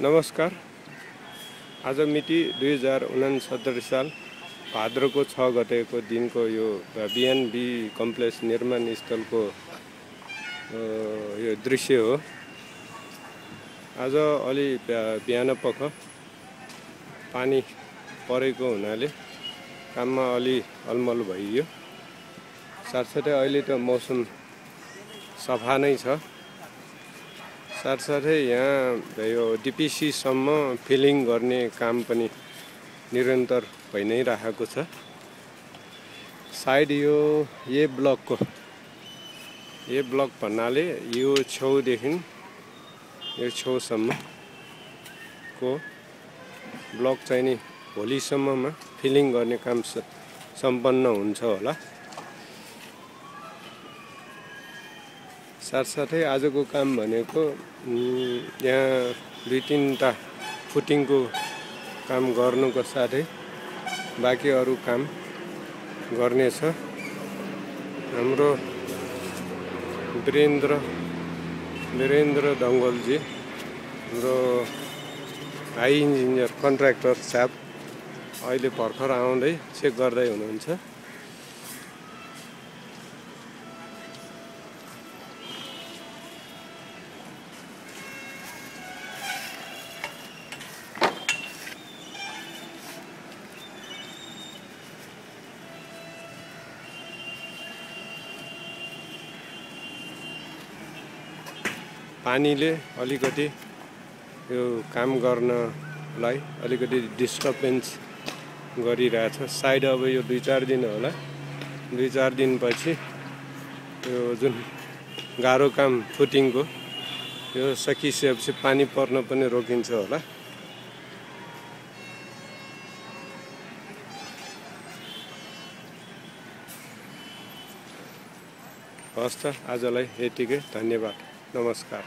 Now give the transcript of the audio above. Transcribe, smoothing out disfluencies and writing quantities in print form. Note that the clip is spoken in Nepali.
नमस्कार। आज मिति 2069 साल भाद्रको 6 गतेको दिनको यो बीएनबी कम्प्लेक्स निर्माण स्थलको यो दृश्य हो। आज अलि बिहानपख पानी परेको हुनाले काममा अलि अलमल भइयो। साथसाथै अहिले त मौसम सफा नै छ। साथसाथै यहाँ यो डिपिसी सम्म फिलिङ गर्ने काम पनि निरन्तर भइ नै रहेको छ। सायद यो ए ब्लक भन्नाले यो छेउदेखि यो छेउसम्मको ब्लक चाहिँ नि भोलिसम्ममा फिलिङ गर्ने काम सम्पन्न हुन्छ होला। साथसाथै आजको काम भनेको यहाँ 2-3टा फुटिङको काम गर्नुको साथै बाँकी अरू काम गर्नेछ। हाम्रो वीरेन्द्र दङ्गलजी हाम्रो हाई इन्जिनियर कन्ट्र्याक्टर साहब अहिले भर्खर आउँदै चेक गर्दै हुनुहुन्छ। पानीले अलिकति यो काम गर्नलाई अलिकति डिस्टर्बेन्स गरिरहेछ। सायद अब यो 2-4 दिन होला। 2-4 दिनपछि यो जुन गाह्रो काम फुटिङको यो सकिसकेपछि पानी पर्न पनि रोकिन्छ होला। हस् त, आजलाई यतिकै। धन्यवाद। नमस्कार।